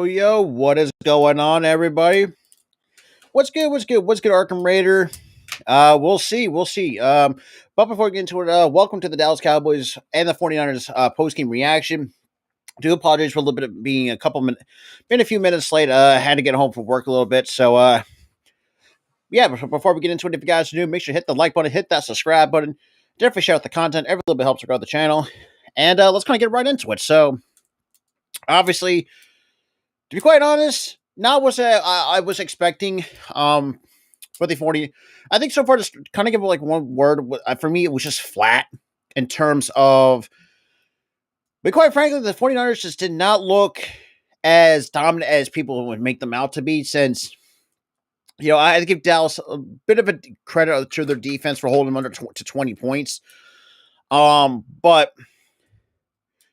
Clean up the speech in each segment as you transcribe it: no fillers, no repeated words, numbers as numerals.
Yo, what is going on, everybody? What's good, Arkham Raider? We'll see. But before we get into it, welcome to the Dallas Cowboys and the 49ers post-game reaction. Do apologize for a little bit of being been a few minutes late. Had to get home from work a little bit. So, yeah, before we get into it, if you guys are new, make sure to hit the like button, hit that subscribe button. Definitely share out the content. Every little bit helps to grow the channel. And let's kind of get right into it. So, obviously, to be quite honest, not what I was expecting for the 40. I think so far, just kind of give it like one word. For me, it was just flat in terms of, but quite frankly, the 49ers just did not look as dominant as people would make them out to be, since, I had to give Dallas a bit of a credit to their defense for holding them under to 20 points. But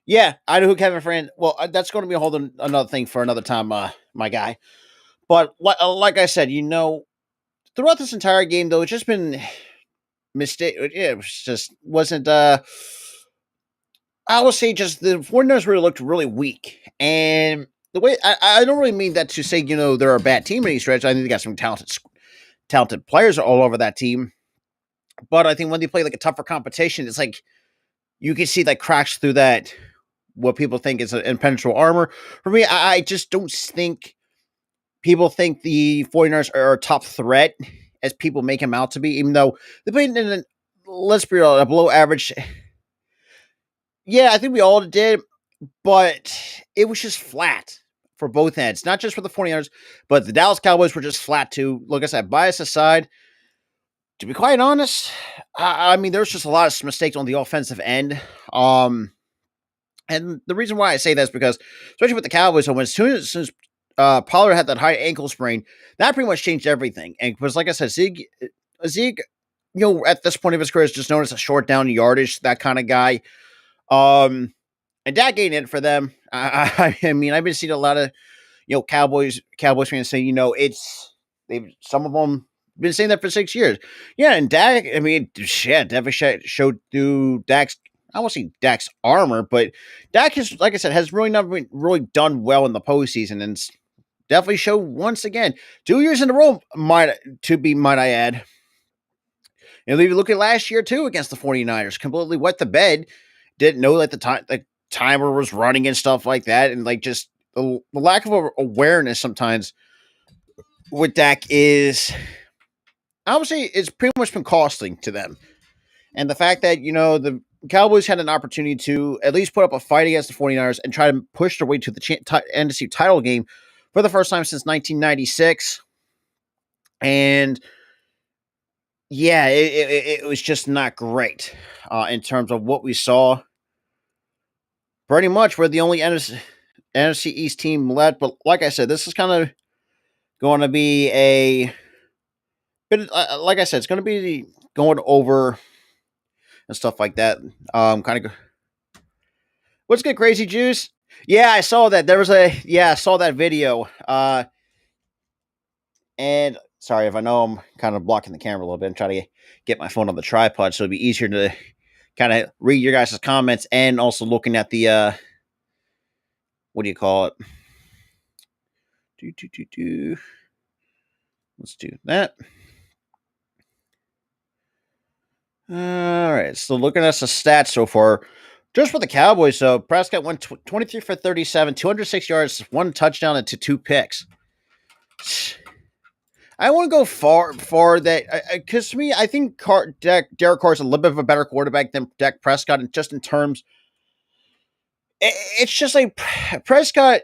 yeah, I know who Kevin Fran. Well, that's going to be a whole another thing for another time, my guy. But like I said, throughout this entire game, though, it's just been mistake. It wasn't. I would say just the 49ers really looked really weak, and the way I don't really mean that to say they're a bad team in any stretch. I think they got some talented players all over that team, but I think when they play like a tougher competition, it's like you can see like cracks through that what people think is an impenetrable armor. For me, I just don't think people think the 49ers are a top threat as people make them out to be, even though they played in let's be real, a below average. Yeah, I think we all did, but it was just flat for both ends, not just for the 49ers, but the Dallas Cowboys were just flat too. Like I said, bias aside, to be quite honest, I mean, there's just a lot of mistakes on the offensive end. And the reason why I say that is because, especially with the Cowboys, as soon as Pollard had that high ankle sprain, that pretty much changed everything. And because, like I said, Zeke, at this point of his career, is just known as a short down yardage, that kind of guy. And Dak ain't it for them. I mean, I've been seeing a lot of Cowboys fans say, some of them been saying that for 6 years. Yeah, and Dak, I mean, definitely showed through Dak's. I won't say Dak's armor, but Dak has, like I said, has really not been really done well in the postseason, and definitely showed once again 2 years in a row. Might I add? And if you look at last year too against the 49ers, completely wet the bed. Didn't know that the timer was running and stuff like that, and like just the lack of awareness sometimes with Dak is, obviously, it's pretty much been costing to them. And the fact that the Cowboys had an opportunity to at least put up a fight against the 49ers and try to push their way to the NFC title game for the first time since 1996. And yeah, it was just not great in terms of what we saw. Pretty much, we're the only NFC East team left. But like I said, this is kind of going to be a bit. Like I said, it's going to be going over and stuff like that. Kind of. What's good, Crazy Juice? Yeah, I saw that. I saw that video. And sorry if I know I'm kind of blocking the camera a little bit. I'm trying to get my phone on the tripod so it'd be easier to kind of read your guys' comments and also looking at the what do you call it? Let's do that. All right. So looking at the stats so far, Just for the Cowboys, so Prescott went 23 for 37, 206 yards, one touchdown, and two picks. I want to go far that because to me, I think Derek Carr is a little bit of a better quarterback than Dak Prescott, and just in terms, it's just like Prescott.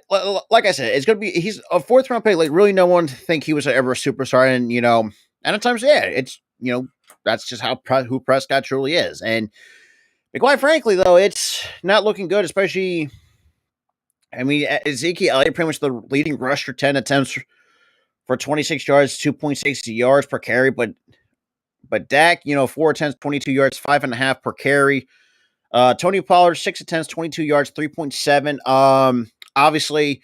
Like I said, it's gonna be he's a fourth round pick. Like really, no one think he was ever a superstar, and and at times, yeah, it's that's just who Prescott truly is, and quite frankly, though, it's not looking good, especially. I mean, Ezekiel Elliott pretty much the leading rusher, 10 attempts for 26 yards, 2.6 yards per carry. But Dak, 4 attempts, 22 yards, 5.5 per carry. Tony Pollard, 6 attempts, 22 yards, 3.7. Obviously,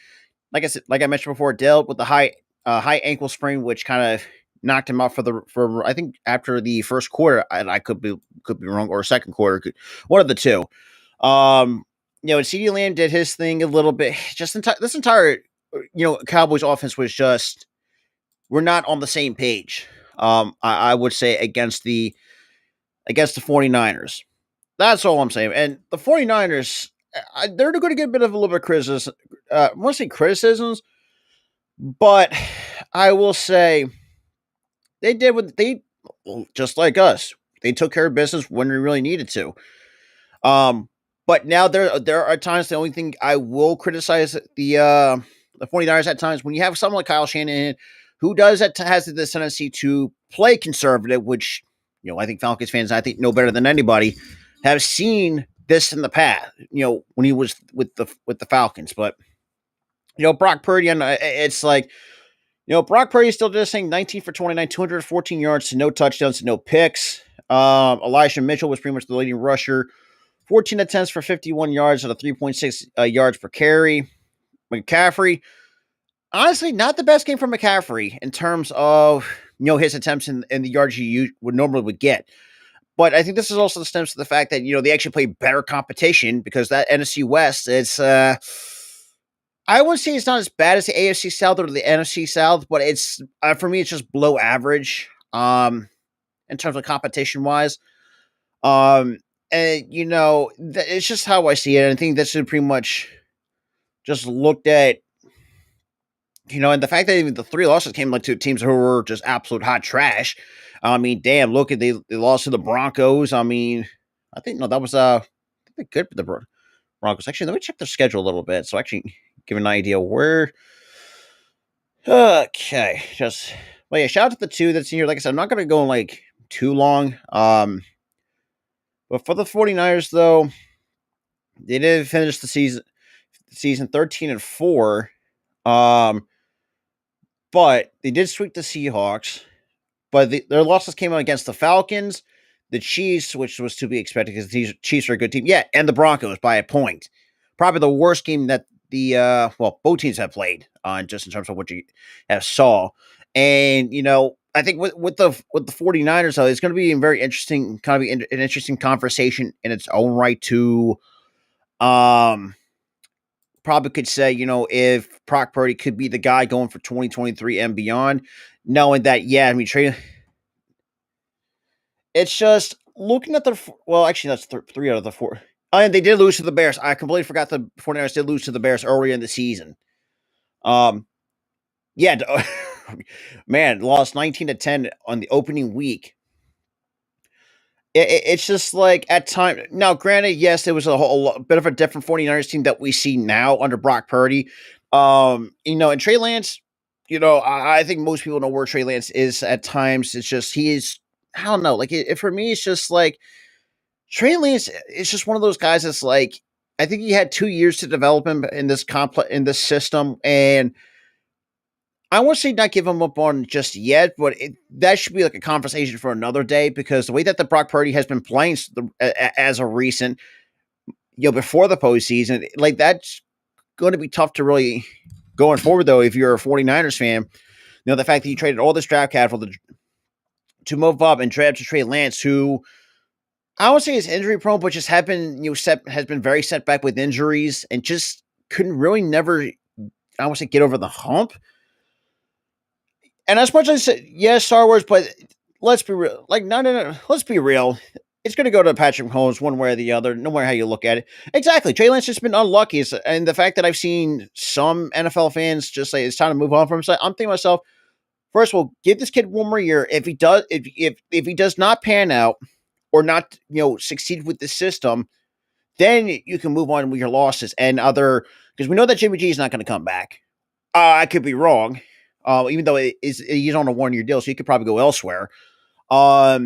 like I mentioned before, dealt with the high ankle sprain, which kind of knocked him out for I think after the first quarter, and I could be wrong, or second quarter, one of the two. And CeeDee Lamb did his thing a little bit. Just this entire Cowboys offense was just we're not on the same page. I would say against the 49ers. That's all I'm saying. And the 49ers, they're going to get a bit of a little bit of criticism. I want to say criticisms, but I will say they did what they just like us. They took care of business when we really needed to. But now there are times the only thing I will criticize the 49ers at times when you have someone like Kyle Shanahan who has this tendency to play conservative, which I think Falcons fans know better than anybody have seen this in the past. When he was with the Falcons, but Brock Purdy, and it's like Brock Purdy still did this thing, 19 for 29, 214 yards to no touchdowns, to no picks. Elijah Mitchell was pretty much the leading rusher. 14 attempts for 51 yards at a 3.6 yards per carry. McCaffrey, honestly, not the best game from McCaffrey in terms of his attempts and the yards he would normally get. But I think this is also stems to the fact that they actually play better competition because that NFC West, it's I wouldn't say it's not as bad as the AFC South or the NFC South, but it's for me it's just below average in terms of competition wise. And it's just how I see it. I think that's pretty much just looked at, and the fact that even the three losses came to teams who were just absolute hot trash. I mean, damn, look at they lost to the Broncos. I mean, I think that was good for the Broncos. Actually, let me check their schedule a little bit. So actually give an idea where. Okay, yeah, shout out to the two that's in here. Like I said, I'm not gonna go too long. But for the 49ers, though, they did finish the season 13-4. But they did sweep the Seahawks. But their losses came out against the Falcons, the Chiefs, which was to be expected because the Chiefs are a good team. Yeah, and the Broncos by a point. Probably the worst game that both teams have played just in terms of what you have saw. And, I think with the 49ers, though, it's going to be a very interesting, kind of an interesting conversation in its own right to probably could say, if Brock Purdy could be the guy going for 2023 and beyond, knowing that, yeah, I mean, it's just looking at actually, that's 3 out of the 4. And they did lose to the Bears. I completely forgot the 49ers did lose to the Bears earlier in the season. Yeah, man, lost 19-10 on the opening week. It's just like at time now. Granted, yes, there was a bit of a different 49ers team that we see now under Brock Purdy. And Trey Lance, I think most people know where Trey Lance is at times. It's just I don't know. Like for me, it's just like Trey Lance is just one of those guys that's like I think he had 2 years to develop him in this system, and I won't say not give him up on just yet, but that should be like a conversation for another day because the way that the Brock Purdy has been playing as a recent, before the postseason, like that's going to be tough to really going forward, though, if you're a 49ers fan. The fact that you traded all this draft capital to move up and trade up to Trey Lance, who I won't say is injury prone, but just has been very set back with injuries and just couldn't really never, I won't say get over the hump. And as much as I said, yes, Star Wars, but let's be real. Like, no. Let's be real. it's going to go to Patrick Mahomes one way or the other, no matter how you look at it. Exactly. Trey Lance has been unlucky. And the fact that I've seen some NFL fans just say it's time to move on from him, so I'm thinking to myself, first of all, give this kid one more year. If he does, if he does not pan out or not, succeed with the system, then you can move on with your losses and because we know that Jimmy G is not going to come back. I could be wrong, even though he's on a 1-year deal, so he could probably go elsewhere. Brock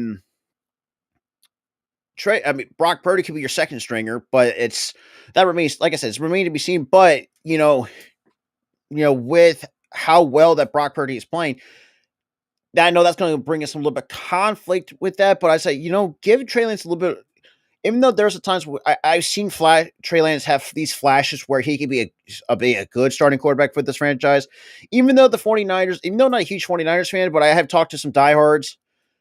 Purdy could be your second stringer, but that remains, like I said, it's remains to be seen. But with how well that Brock Purdy is playing, I know that's going to bring us a little bit of conflict with that. But I say, give Trey Lance a little bit. Even though there's times where I've seen Trey Lance have these flashes where he could be a good starting quarterback for this franchise. Even though the 49ers, even though I'm not a huge 49ers fan, but I have talked to some diehards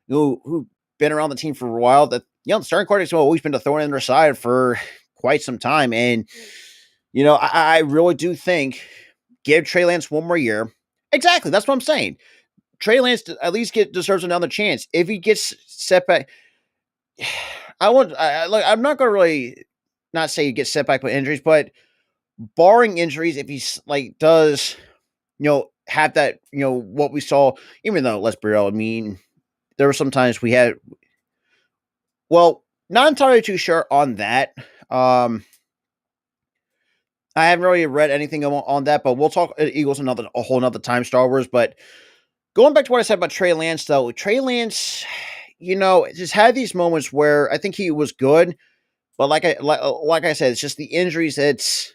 who've been around the team for a while, that the starting quarterbacks have always been the thorn in their side for quite some time. And, I really do think give Trey Lance one more year. Exactly. That's what I'm saying. Trey Lance at least deserves another chance. If he gets set back, I'm not going to really not say he gets set back by injuries, but barring injuries, if he's does, have that, what we saw, even though, let's be real, I mean, there were some times we had, not entirely too sure on that. I haven't really read anything on that, but we'll talk Eagles a whole nother time, Star Wars. But going back to what I said about Trey Lance, though, Trey Lance, just had these moments where I think he was good, but like I said, it's just the injuries that's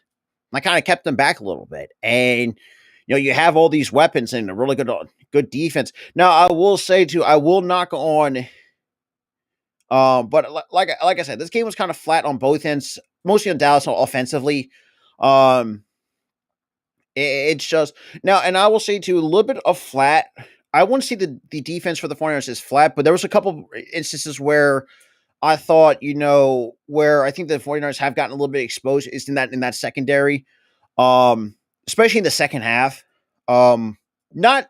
kind of kept him back a little bit. And you have all these weapons and a really good defense. Now, I will say too, I will knock on. But like I said, this game was kind of flat on both ends, mostly on Dallas offensively. It's just now, and I will say too, a little bit of flat. I wouldn't see the defense for the 49ers as flat, but there was a couple instances where I thought, where I think the 49ers have gotten a little bit exposed is in that secondary, especially in the second half. Not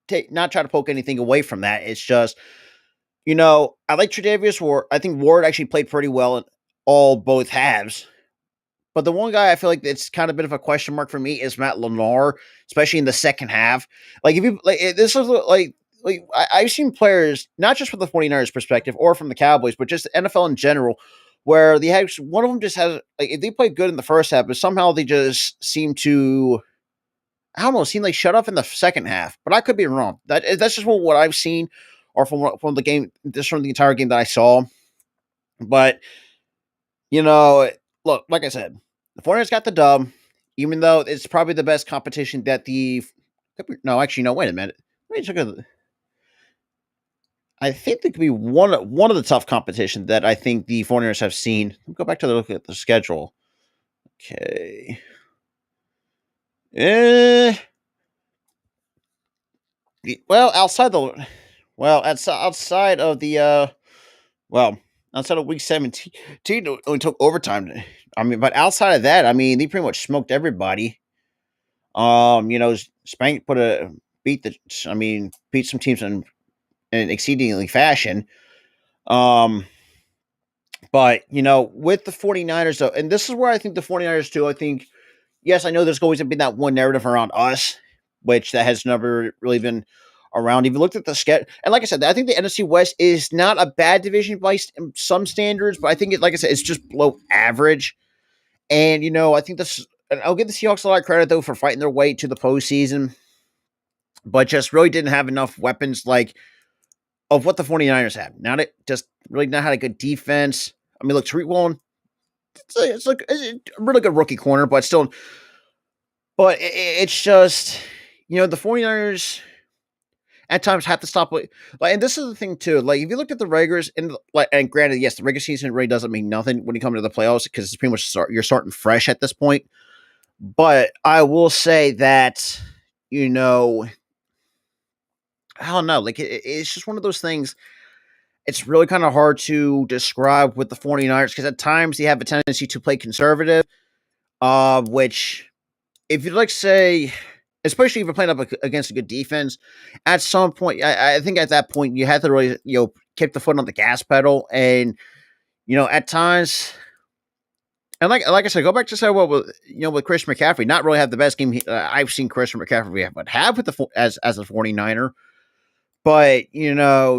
try to poke anything away from that. It's just, I like Tre'Davious Ward. I think Ward actually played pretty well in both halves. But the one guy I feel like it's kind of a bit of a question mark for me is Matt Lenore, especially in the second half. If you this is I've seen players, not just from the 49ers perspective or from the Cowboys, but just the NFL in general, where they have one of them just has if they play good in the first half, but somehow they just seem to, I don't know, seem like shut off in the second half. But I could be wrong. That's just what I've seen, or from the game, just from the entire game that I saw. But look, like I said, the 49ers got the dub, even though it's probably the best competition that no, actually, no, wait a minute. Let me check it. I think there could be one of the tough competition that I think the 49ers have seen. Let me go back to look at the schedule. Okay. Outside of week 17, only took overtime. But outside of that, they pretty much smoked everybody. Spank beat some teams in exceedingly fashion. But with the 49ers though, and this is where I think the 49ers too, I think, yes, I know there's always been that one narrative around us, which that has never really been around. If you looked at the schedule, and like I said, I think the NFC West is not a bad division by some standards, but I think like I said, it's just below average. And I think and I'll give the Seahawks a lot of credit though for fighting their way to the postseason, but just really didn't have enough weapons of what the 49ers have. Just really not had a good defense. Look, Tariq Woolen, it's a really good rookie corner, but still, it's just, the 49ers at times have to stop. And this is the thing too. If you look at the regulars and granted, yes, the regular season really doesn't mean nothing when you come to the playoffs because it's pretty much you're starting fresh at this point. But I will say that, I don't know. It's just one of those things. It's really kind of hard to describe with the 49ers because at times they have a tendency to play conservative, which if you'd say, especially if you're playing up against a good defense, at some point, I think at that point you have to really, kick the foot on the gas pedal and At times, and like I said, go back to say what with with Christian McCaffrey, not really have the best game I've seen Christian McCaffrey have with as a 49er, but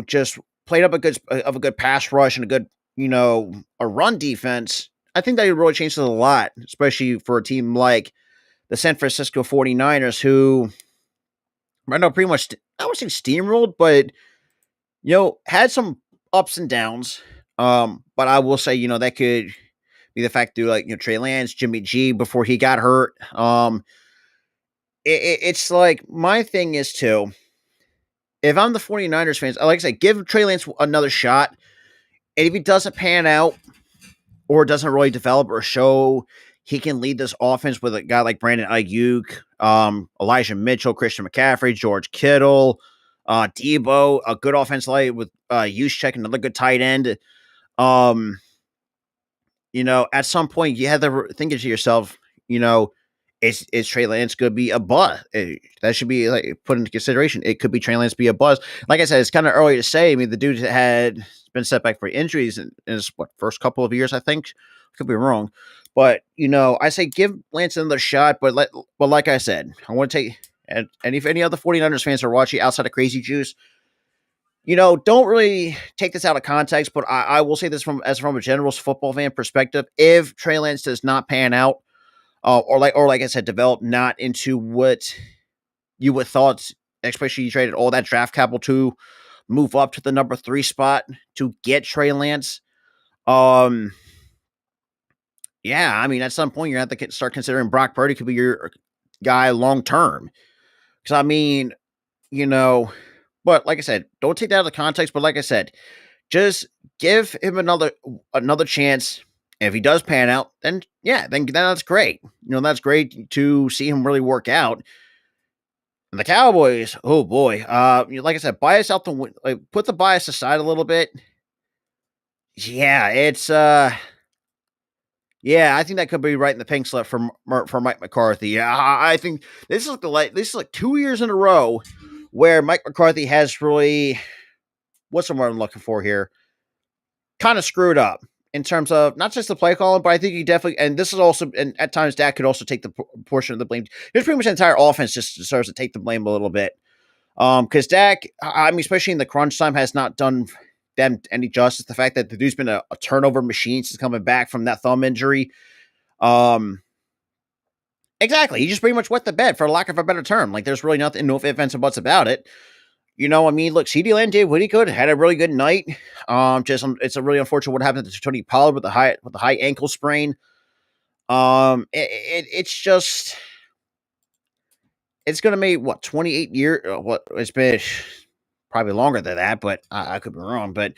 just played up a good pass rush and a good a run defense. I think that really changes a lot, especially for a team like the San Francisco 49ers, who right now pretty much I would say steamrolled, but had some ups and downs. But I will say, that could be the fact through like Trey Lance, Jimmy G before he got hurt. It's like my thing is too. If I'm the 49ers fans, like I said, give Trey Lance another shot. And if he doesn't pan out or doesn't really develop or show he can lead this offense with a guy like Brandon Ayuk, Elijah Mitchell, Christian McCaffrey, George Kittle, Debo, a good offense line with Juszczyk, another good tight end. At some point you have to think to yourself, is Trey Lance going to be a buzz? That should be like put into consideration. It could be Trey Lance be a buzz. Like I said, it's kind of early to say. I mean, the dude had been set back for injuries in his first couple of years, I think. Could be wrong. But, I say give Lance another shot. But like I said, I want to take, and if any other 49ers fans are watching outside of Crazy Juice, don't really take this out of context, but I will say this from a general football fan perspective. If Trey Lance does not pan out, or like I said, develop not into what you would thought, especially you traded all that draft capital to move up to the number 3 spot to get Trey Lance. Yeah, I mean, at some point you're going to have to start considering Brock Purdy could be your guy long term. Because I mean, but like I said, don't take that out of context. But like I said, just give him another chance. And if he does pan out, then that's great. That's great to see him really work out. And the Cowboys, oh boy, like I said, bias out put the bias aside a little bit. Yeah, it's yeah, I think that could be right in the pink slip for Mike McCarthy. Yeah, I think this is like 2 years in a row where Mike McCarthy has really, what's the word I'm looking for here? Kind of screwed up in terms of not just the play calling, but I think he definitely, and this is also, and at times Dak could also take the portion of the blame. There's pretty much the entire offense just deserves to take the blame a little bit. Because Dak, I mean, especially in the crunch time, has not done them any justice. The fact that the dude's been a turnover machine since coming back from that thumb injury. Exactly. He just pretty much wet the bed, for lack of a better term. Like, there's really no ifs, ands, and buts about it. I mean, look, CeeDee Lamb did what he could, had a really good night. It's a really unfortunate what happened to Tony Pollard with the high ankle sprain. It's just, it's gonna make 28 years. What it's been probably longer than that, but I could be wrong. But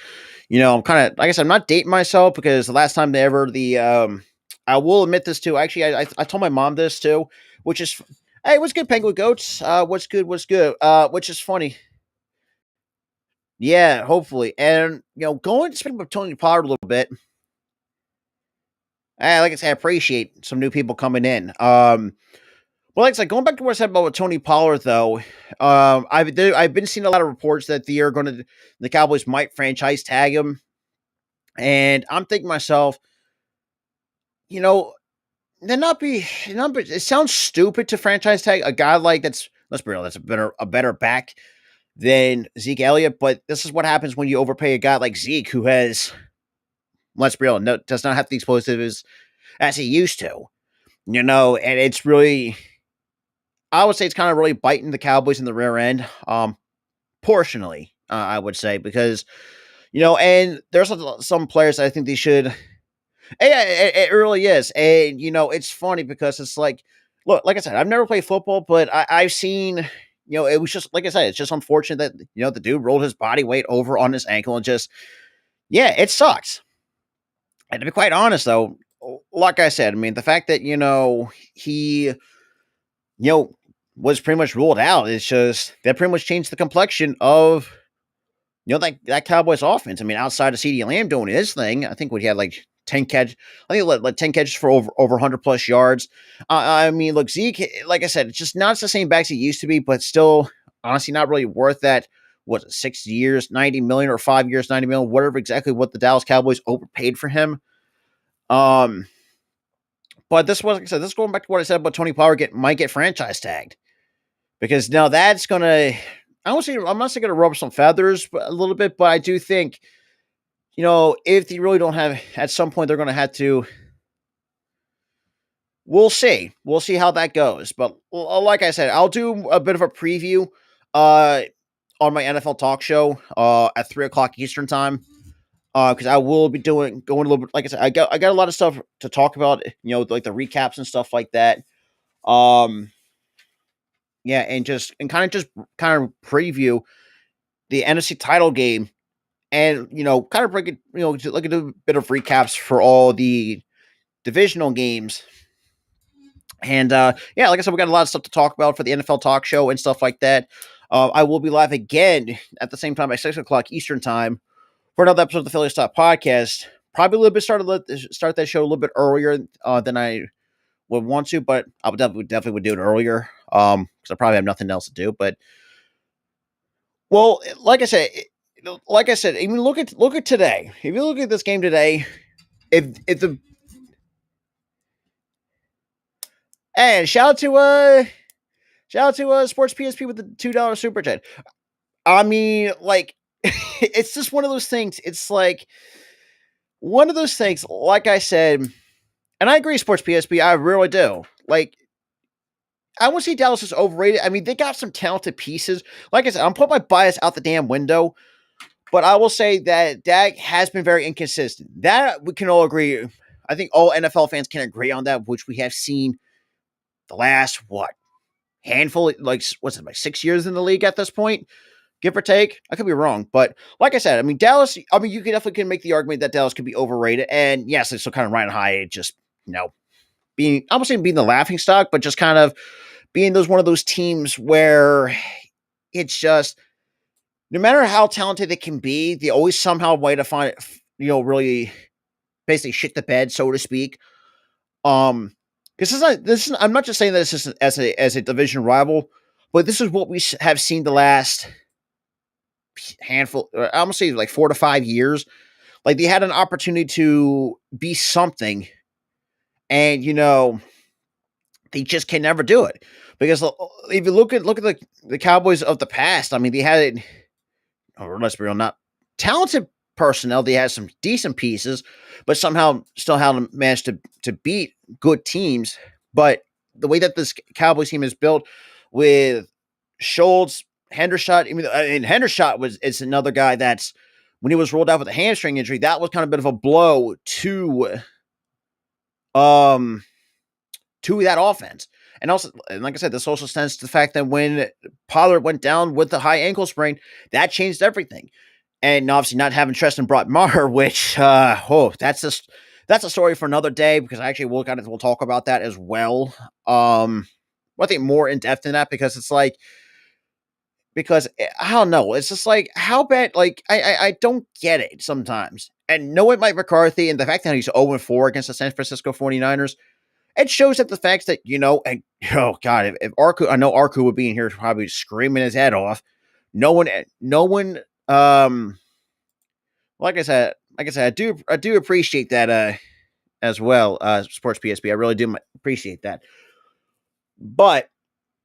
I'm kind of, like I said, I'm not dating myself because the last time I will admit this too. Actually, I told my mom this too, which is, hey, what's good, Penguin Goats? What's good? Which is funny. Yeah, hopefully. And, going to speak with Tony Pollard a little bit. Like I said, I appreciate some new people coming in. Well, like I said, going back to what I said about Tony Pollard, though, I've been seeing a lot of reports that the Cowboys might franchise tag him. And I'm thinking to myself, it sounds stupid to franchise tag a guy like let's be real, that's a better back than Zeke Elliott, but this is what happens when you overpay a guy like Zeke, who has, let's be real, does not have the explosives as he used to. And it's really, I would say it's kind of really biting the Cowboys in the rear end, portionally, I would say, because, and there's some players that I think they should, it really is. And, it's funny because it's like, look, like I said, I've never played football, but I've seen, it was just, like I said, it's just unfortunate that, the dude rolled his body weight over on his ankle and just, yeah, it sucks. And to be quite honest, though, like I said, I mean, the fact that, he, was pretty much ruled out, it's just, that pretty much changed the complexion of, that Cowboys offense. I mean, outside of CeeDee Lamb doing his thing, I think he had like 10 catch. I think like 10 catches for over 100 plus yards. I mean, look, Zeke, like I said, it's just not the same backs he used to be, but still, honestly, not really worth that was it 6 years, 90 million, or 5 years, 90 million, whatever exactly what the Dallas Cowboys overpaid for him. But this was, like I said, this is going back to what I said about Tony Pollard might get franchise tagged, because now that's gonna. I'm not saying gonna rub some feathers a little bit, but I do think, if they really don't have, at some point they're gonna have to. We'll see. We'll see how that goes. But like I said, I'll do a bit of a preview on my NFL talk show at 3:00 Eastern time, because I will be going a little bit. Like I said, I got a lot of stuff to talk about. Like the recaps and stuff like that. Yeah, and kind of preview the NFC title game, and kind of break it. Like a bit of recaps for all the divisional games. And yeah, like I said, we got a lot of stuff to talk about for the NFL talk show and stuff like that. I will be live again at the same time at 6:00 Eastern time for another episode of the Philly Stop Podcast. Probably a little bit start that show a little bit earlier than I would want to, but I would definitely would do it earlier because I probably have nothing else to do. But well, like I said, even look at today. If you look at this game today, if the and shout out to Sports PSP with the $2 super chat. I mean, like, it's just one of those things. It's like one of those things. Like I said, and I agree, Sports PSP. I really do. Like, I won't say Dallas is overrated. I mean, they got some talented pieces. Like I said, I'm putting my bias out the damn window. But I will say that Dak has been very inconsistent. That we can all agree. I think all NFL fans can agree on that, which we have seen the last handful, like 6 years in the league at this point, give or take. I could be wrong, but like I said, I mean Dallas. I mean you can make the argument that Dallas could be overrated, and yes, it's still kind of riding high. Just being, I won't say being the laughing stock, but just kind of being one of those teams where it's just, no matter how talented they can be, they always somehow way to find really basically shit the bed, so to speak. This is I'm not just saying that this is as a division rival, but this is what we have seen the last handful. I almost say like 4 to 5 years. Like they had an opportunity to be something, and they just can never do it, because if you look at the Cowboys of the past, I mean they had, or let's be real, not talented personnel. They had some decent pieces, but somehow still haven't managed to beat good teams. But the way that this Cowboys team is built with Schultz, Hendershot, and Hendershot is another guy that's, when he was rolled out with a hamstring injury, that was kind of a bit of a blow to that offense. And also, and like I said, this also stands to the fact that when Pollard went down with the high ankle sprain, that changed everything. And obviously not having Tristan Maher, which that's a story for another day, because I actually we'll talk about that as well. I think more in depth than that, because it's like, because I don't know, it's just like, how bad, like I don't get it sometimes. And knowing Mike McCarthy and the fact that he's 0-4 against the San Francisco 49ers, it shows that the facts that, and oh God, if Arku, I know Arku would be in here probably screaming his head off. No one, like I said, I do appreciate that as well, Sports PSP. I really do appreciate that. But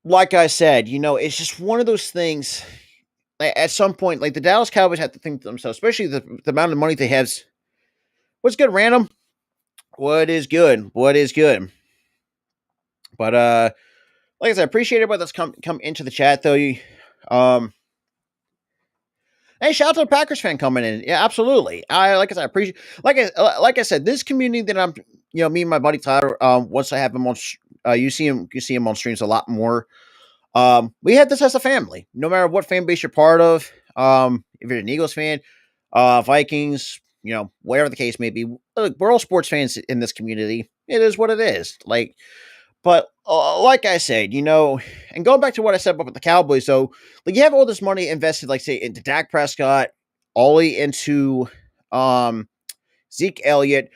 like I said, it's just one of those things. At some point, like the Dallas Cowboys have to think to themselves, especially the amount of money they have. What's good, random? What is good? What is good? But like I said, I appreciate everybody that's come into the chat though. Hey, shout out to the Packers fan coming in. Yeah, absolutely. Like I said, I appreciate. Like I said, this community that I'm, me and my buddy Tyler. Once I have him on, you see him on streams a lot more. We have this as a family. No matter what fan base you're part of, if you're an Eagles fan, Vikings, whatever the case may be, look, we're all sports fans in this community. It is what it is. Like, but like I said, and going back to what I said about the Cowboys, so like you have all this money invested, like say into Dak Prescott, Ollie into Zeke Elliott.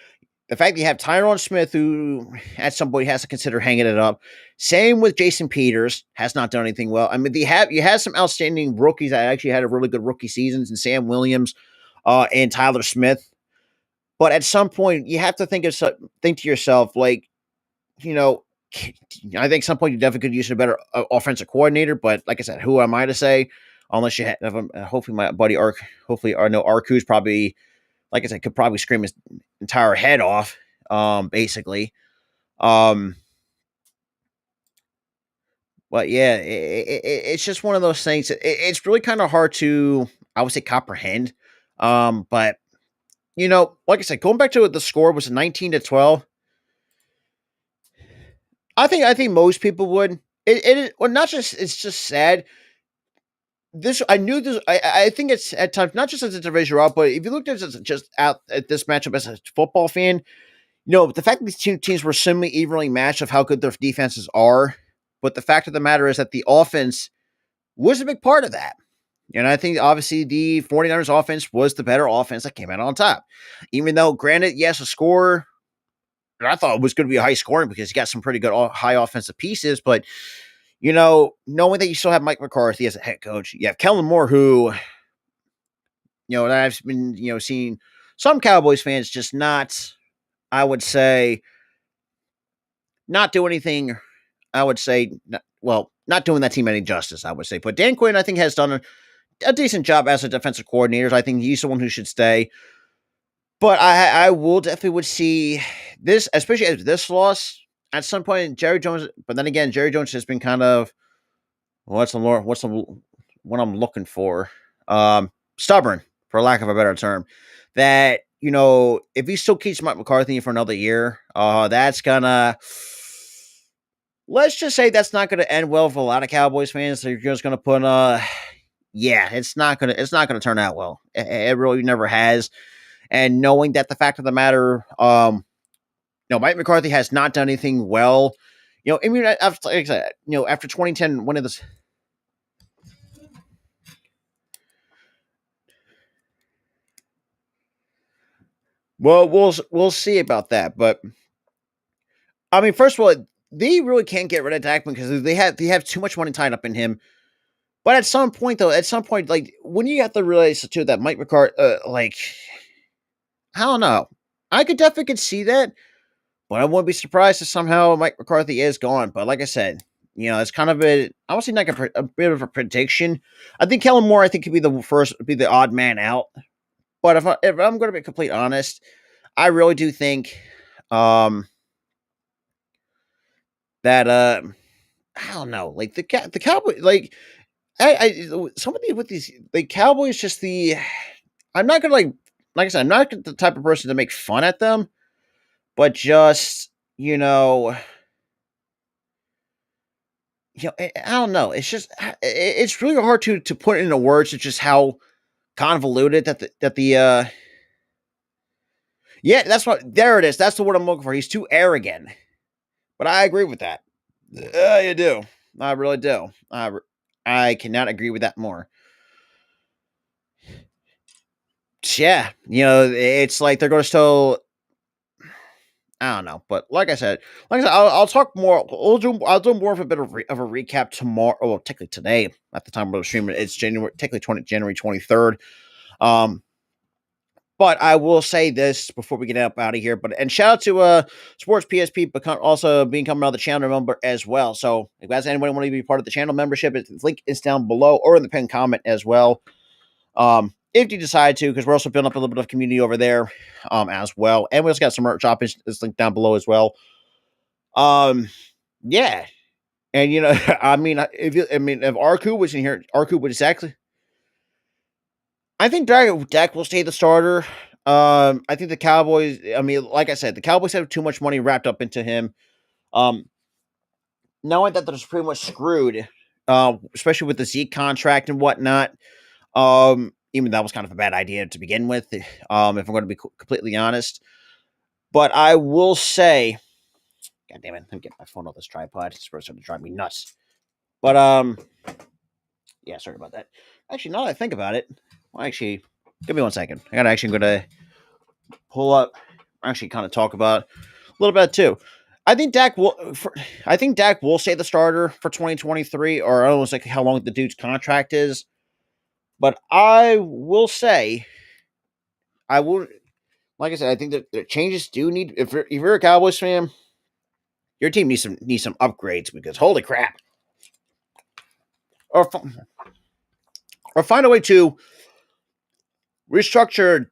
the fact that you have Tyron Smith, who at some point has to consider hanging it up. Same with Jason Peters, has not done anything well. I mean, you had some outstanding rookies that actually had a really good rookie seasons, and Sam Williams, and Tyler Smith. But at some point, you have to think to yourself, like, you know, I think at some point you definitely could use a better offensive coordinator. But like I said, who am I to say? Unless you have, hopefully my buddy Ark, hopefully I know Arku's probably, like I said, could probably scream his entire head off. Basically. Um, but yeah, it's just one of those things. It's really kind of hard to, I would say, comprehend. But like I said, going back to the score was 19-12. I think most people would. Well, not just, it's just sad. This I knew this. I think it's at times not just as a division route, but if you looked at it just out at this matchup as a football fan, the fact that these two teams were similarly evenly matched of how good their defenses are, but the fact of the matter is that the offense was a big part of that. And I think obviously the 49ers offense was the better offense that came out on top. Even though, granted, yes, a score, I thought it was going to be a high scoring because you got some pretty good high offensive pieces, but knowing that you still have Mike McCarthy as a head coach, you have Kellen Moore, who, that I've been, seeing some Cowboys fans just not, I would say, not do anything. I would say, not doing that team any justice, I would say. But Dan Quinn, I think, has done a decent job as a defensive coordinator. I think he's the one who should stay. But I will definitely would see this, especially as this loss at some point. Jerry Jones, but then again, Jerry Jones has been kind of, what I'm looking for, stubborn, for lack of a better term. That if he still keeps Mike McCarthy for another year, that's gonna. Let's just say that's not going to end well for a lot of Cowboys fans. They're just going to put, yeah, it's not going to turn out well. It really never has. And knowing that the fact of the matter, Mike McCarthy has not done anything well. I mean, after, like I said, after 2010, one of this. Well, we'll see about that. But I mean, first of all, they really can't get rid of Dak because they have too much money tied up in him. But at some point, like when you have to realize too that Mike McCarthy, like, I don't know, I could see that, but I wouldn't be surprised if somehow Mike McCarthy is gone. But like I said, it's kind of I would say like a bit of a prediction. I think Kellen Moore, I think, could be the odd man out. But if I'm going to be completely honest, I really do think, that I don't know, like the Cowboys, like somebody with these Cowboys, just I'm not gonna like I said, I'm not the type of person to make fun at them, but just I don't know. It's just it's really hard to put into words. It's just how convoluted that the yeah, that's what there it is. That's the word I'm looking for. He's too arrogant, but I agree with that. You do. I really do. I cannot agree with that more. Yeah, it's like they're going to still. I don't know, but I'll talk more. I'll do more of a bit of a recap tomorrow. Well, technically today, at the time we're streaming, it's January 23rd. But I will say this before we get up out of here. And shout out to Sports PSP also becoming another channel member as well. So if you guys anyone want to be part of the channel membership, the link is down below or in the pinned comment as well. If you decide to, because we're also building up a little bit of community over there, as well. And we also got some merch shop is linked down below as well. Yeah. And I mean, if Arku was in here, Arku would exactly. I think Dak will stay the starter. I think the Cowboys. I mean, like I said, the Cowboys have too much money wrapped up into him. Knowing that they're pretty much screwed, especially with the Zeke contract and whatnot. Even that was kind of a bad idea to begin with. If I'm going to be completely honest, but I will say, God damn it, let me get my phone off this tripod. It's supposed to drive me nuts. But yeah, sorry about that. Actually, now that I think about it, well, actually, give me 1 second. I'm going to pull up actually kind of talk about a little bit too. I think Dak will. I think Dak will stay the starter for 2023, or I don't know like how long the dude's contract is. But I will say, I will. Like I said, I think that the changes do need. If you're a Cowboys fan, your team needs some upgrades because holy crap, or or find a way to restructure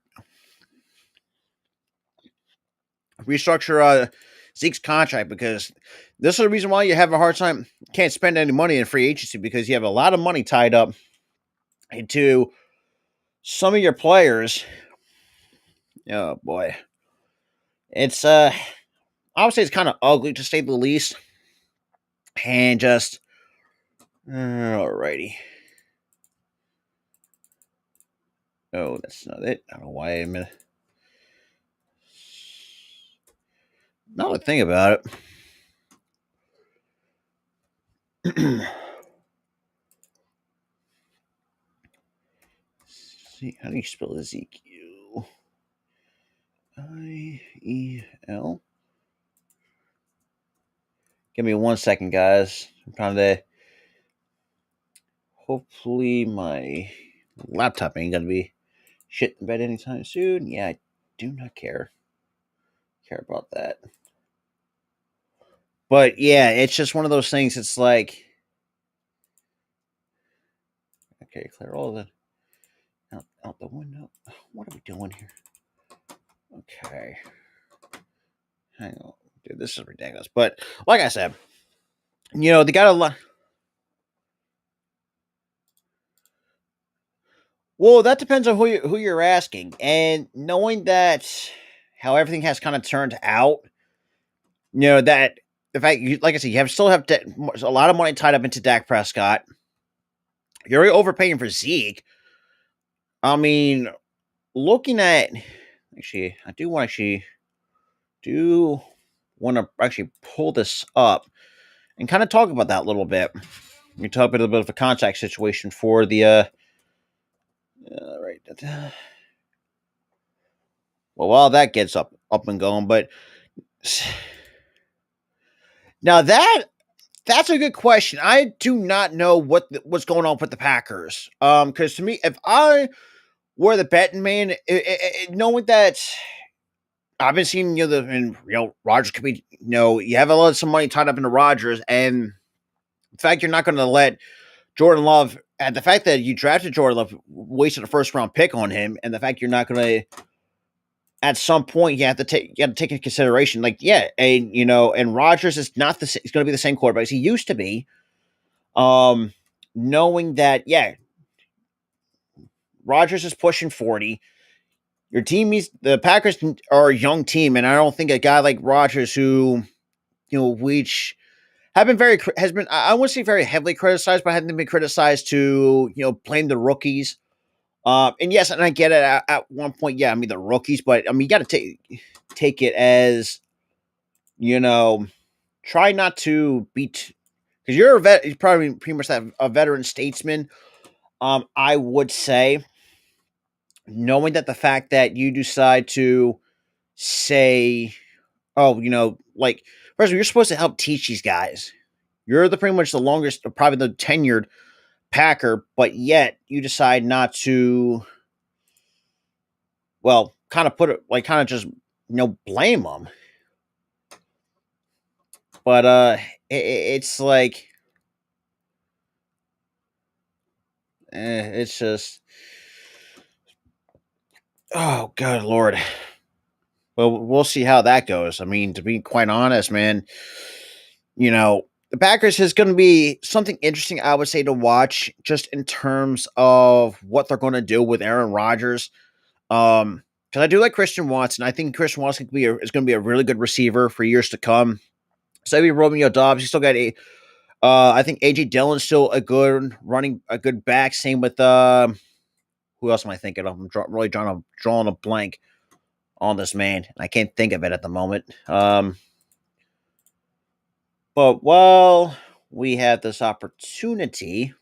Zeke's contract because this is the reason why you have a hard time can't spend any money in free agency because you have a lot of money tied up into some of your players. Oh boy, it's I would say it's kind of ugly to say the least, and just alrighty. Oh, that's not it. I don't know why I'm in. Now that I think about it. See, how do you spell Ezekiel? I-E-L. Give me 1 second, guys. I'm trying to. Hopefully, my laptop ain't gonna be shit in bed anytime soon. Yeah, I do not care about that. But yeah, it's just one of those things. It's like, okay, clear all of it out the window. What are we doing here? Okay, hang on, dude. This is ridiculous. But like I said, they got a lot. Well, that depends on who you're asking, and knowing that how everything has kind of turned out, that the fact, like I said, you still have a lot of money tied up into Dak Prescott. You're already overpaying for Zeke. I mean, looking at actually, I do want to actually pull this up and kind of talk about that a little bit. We talk about a little bit of a contract situation for the right. Well, while that gets up and going, but now that's a good question. I do not know what's going on with the Packers. Because to me, if I were the betting man, knowing that I've been seeing Rodgers could be you have a lot of some money tied up into Rodgers, and the fact you're not going to let Jordan Love, and the fact that you drafted Jordan Love, wasted a first round pick on him, and the fact you're not going to at some point you have to take into consideration, like and Rodgers is not he's going to be the same quarterback as he used to be. Knowing that Rodgers is pushing 40, your team is the Packers are a young team, and I don't think a guy like Rodgers who which have been has been I wouldn't say very heavily criticized, but haven't been criticized to blame the rookies. And yes, and I get it at one point. Yeah, I mean the rookies, but I mean you got to take it as try not to beat because you're a vet. You're probably pretty much a veteran statesman. I would say, knowing that the fact that you decide to say, oh, like first of all, you're supposed to help teach these guys. You're the pretty much the longest, probably the tenured Packer, but yet you decide not to, well, kind of put it like kind of just blame them. But it's like it's just oh god lord. Well, we'll see how that goes. I mean, to be quite honest, man, the Packers is going to be something interesting, I would say, to watch just in terms of what they're going to do with Aaron Rodgers. Because I do like Christian Watson. I think Christian Watson is going to be a really good receiver for years to come. So maybe Romeo Dobbs. You still got I think AJ Dillon's still a good back. Same with who else am I thinking of? I'm really drawing a blank on this man. I can't think of it at the moment. But while we have this opportunity,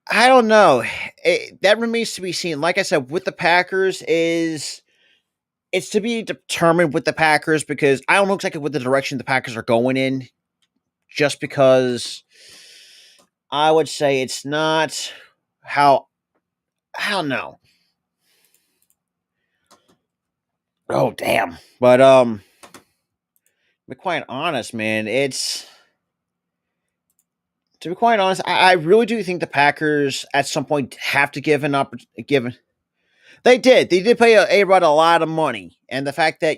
I don't know. That remains to be seen. Like I said, with the Packers is it's to be determined with the Packers because I don't know exactly what the direction the Packers are going in. Just because I would say it's not how I don't know. Oh damn! But to be quite honest, man, it's to be quite honest, I really do think the Packers at some point have to give an opportunity. Given they did, pay A-Rod a lot of money, and the fact that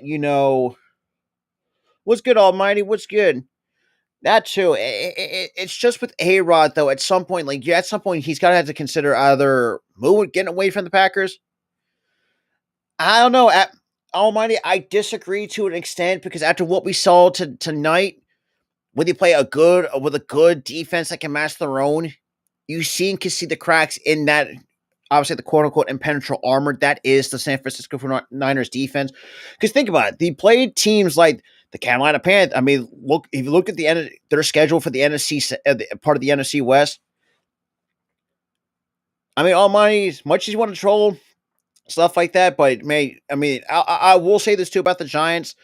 what's good, Almighty, what's good. That too. It's just with A Rod though. At some point, at some point, he's got to have to consider either moving, getting away from the Packers. I don't know. At Almighty, I disagree to an extent because after what we saw tonight, when they play with a good defense that can match their own, you can see the cracks in that. Obviously, the quote unquote impenetrable armor that is the San Francisco 49ers defense. Because think about it, they played teams like the Carolina Panthers. I mean, look if you look at the end, their schedule for the NFC part of the NFC West. I mean, Almighty, as much as you want to troll stuff like that, but I will say this too about the Giants. I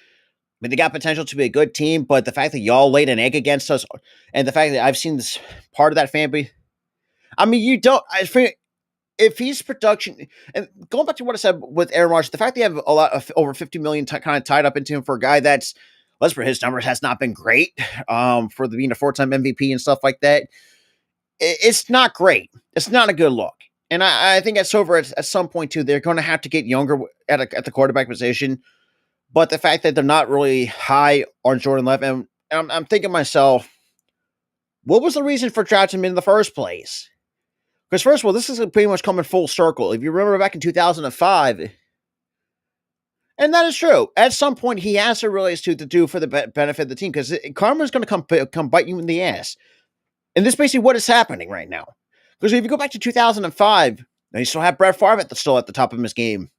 mean, they got potential to be a good team, but the fact that y'all laid an egg against us, and the fact that I've seen this part of that fan base. I mean, you don't. I think if he's production, and going back to what I said with Aaron Rodgers, the fact they have a lot of over 50 million kind of tied up into him for a guy that's, let's for his numbers, has not been great. For being a 4-time MVP and stuff like that, it's not great. It's not a good look. And I think that's over at some point too. They're going to have to get younger at the quarterback position. But the fact that they're not really high on Jordan Love, and I'm thinking to myself, what was the reason for drafting him in the first place? Because first of all, this is pretty much coming full circle. If you remember back in 2005, and that is true, at some point he has to realize to do for the benefit of the team because karma is going to come bite you in the ass. And this is basically what is happening right now. Because if you go back to 2005, they still have Brett Favre still at the top of his game.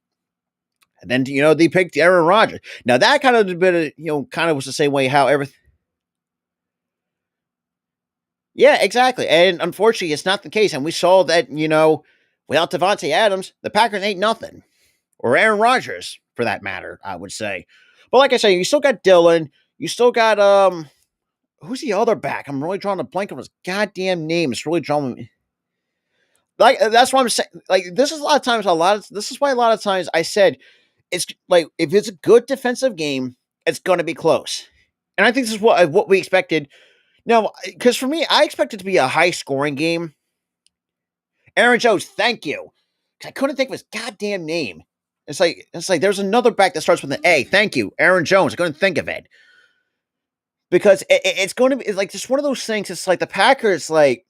And then, they picked Aaron Rodgers. Now, that kind of bit of, kind of was the same way how everything. Yeah, exactly. And unfortunately, it's not the case. And we saw that, without Devontae Adams, the Packers ain't nothing. Or Aaron Rodgers, for that matter, I would say. But like I say, you still got Dylan. You still got, who's the other back? I'm really drawing a blank on his goddamn name. It's really drawing me. Like, that's what I'm saying. Like, this is this is why a lot of times I said, it's like if it's a good defensive game, it's going to be close. And I think this is what we expected. Now, because for me, I expect it to be a high scoring game. Aaron Jones, thank you. Because I couldn't think of his goddamn name. It's like there's another back that starts with an A. Thank you, Aaron Jones. I couldn't think of it because it's going to be like just one of those things. It's like the Packers. Like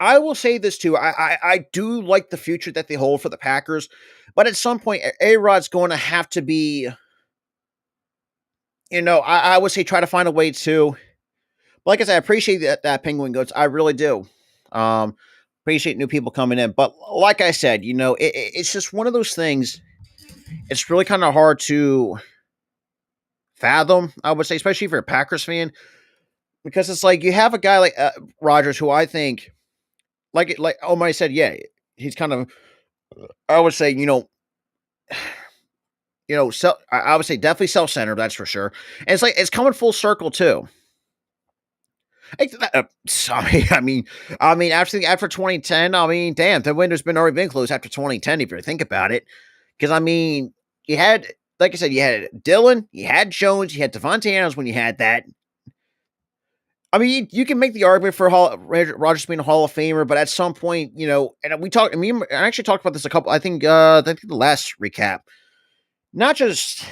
I will say this too. I do like the future that they hold for the Packers, but at some point, A-Rod's going to have to be. I would say try to find a way to. Like I said, I appreciate that Penguin Goats. I really do. Appreciate new people coming in. But like I said, it's just one of those things. It's really kind of hard to fathom, I would say, especially if you're a Packers fan, because it's like you have a guy like Rodgers, who I think, like Omar said, yeah, he's kind of, I would say, I would say definitely self-centered, that's for sure. And it's like it's coming full circle too. Sorry, after 2010, damn, the window's already been closed after 2010. If you think about it, because you had, like I said, you had Dylan, you had Jones, you had Devontae Adams when you had that. I mean, you can make the argument for Rodgers being a Hall of Famer, but at some point, and we talked. I actually talked about this a couple. I think the last recap. Not just,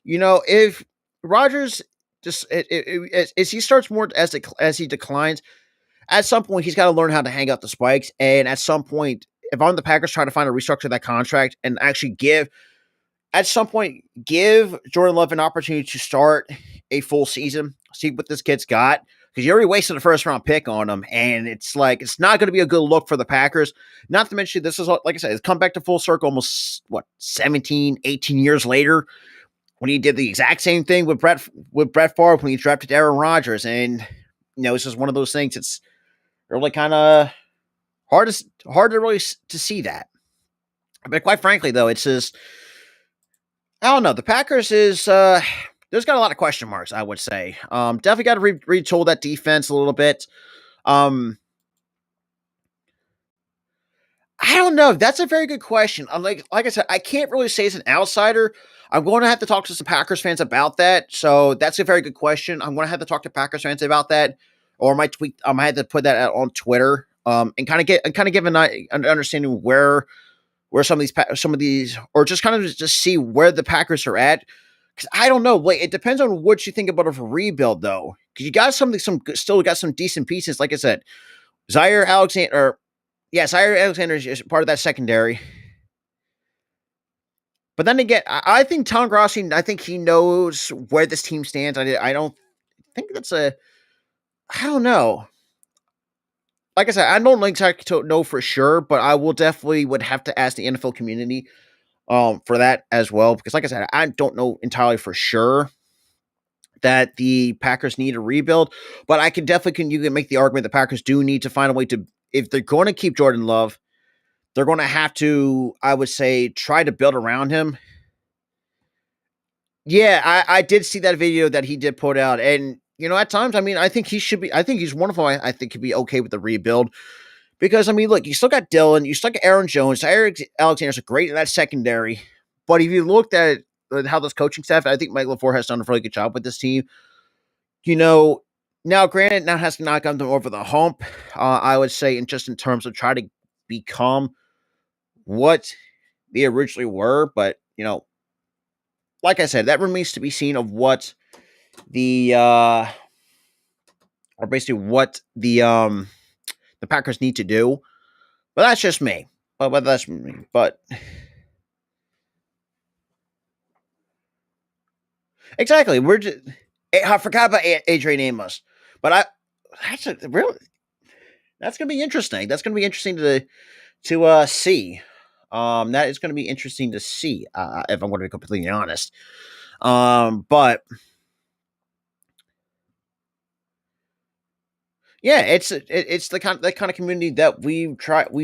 if Rodgers just as he starts more as he declines, at some point he's got to learn how to hang out the spikes. And at some point, if I'm the Packers trying to find a restructure that contract and actually give Jordan Love an opportunity to start a full season, see what this kid's got. Because you already wasted a first round pick on him. And it's like, it's not going to be a good look for the Packers. Not to mention, this is, like I said, it's come back to full circle almost, 17, 18 years later, when he did the exact same thing with Brett Favre when he drafted Aaron Rodgers. And, it's just one of those things. It's really kind of, hard to really to see that. But quite frankly, though, it's just I don't know. The Packers is there's got a lot of question marks. I would say definitely got to retool that defense a little bit. Um, I don't know. That's a very good question. I'm like I said, I can't really say as an outsider. I'm going to have to talk to some Packers fans about that. So that's a very good question. I'm going to have to talk to Packers fans about that, or my tweet. I might have to put that out on Twitter. And kind of give an understanding where some of these, or just kind of just see where the Packers are at. Because I don't know. Like it depends on what you think about a rebuild, though. Because you got still got some decent pieces. Like I said, Zaire Alexander. Yes, Zaire Alexander is part of that secondary. But then again, I think Tom Grossi, I think he knows where this team stands. I don't think that's a. I don't know. Like I said, I don't exactly know for sure, but I will definitely would have to ask the NFL community for that as well. Because like I said, I don't know entirely for sure that the Packers need a rebuild, but I can definitely you can make the argument the Packers do need to find a way to, if they're going to keep Jordan Love, they're going to have to, I would say, try to build around him. Yeah, I did see that video that he did put out, and at times, I mean, I think he should be. I think he's wonderful. I think he'd be okay with the rebuild because I mean, look, you still got Dylan, you still got Aaron Jones, Eric Alexander's great in that secondary, but if you looked at how this coaching staff, I think Mike LaFleur has done a really good job with this team. Now granted, now has not gotten them over the hump. I would say, in terms of trying to become what they originally were, but like I said, that remains to be seen of what the or basically what the Packers need to do. But that's just me. But that's me. But exactly, we're just. I forgot about Adrian Amos, but that's gonna be interesting. That's gonna be interesting to see. That is gonna be interesting to see. If I'm going to be completely honest. But yeah, it's that kind of community that we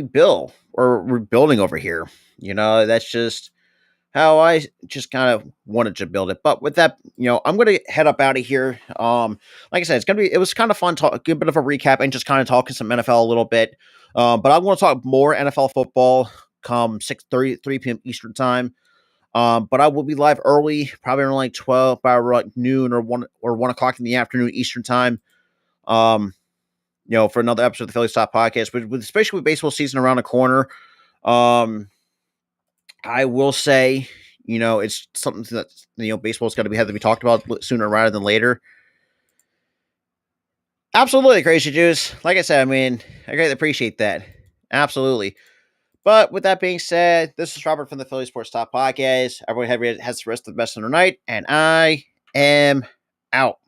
build or we're building over here. That's just how I just kind of wanted to build it. But with that, I'm going to head up out of here. Like I said, it was kind of fun a good bit of a recap and just kind of talking some NFL a little bit. But I want to talk more NFL football come 6:30 3 p.m. Eastern time. But I will be live early, probably around like 12 by like noon or 1 o'clock in the afternoon Eastern time. Um, for another episode of the Phillies Top Podcast, but especially with baseball season around the corner. I will say, it's something that baseball's got to have to be talked about sooner rather than later. Absolutely, Crazy Juice. Like I said, I mean, I greatly appreciate that. Absolutely. But with that being said, this is Robert from the Philly Sports Top Podcast. Everyone has the rest of the best of the night, and I am out.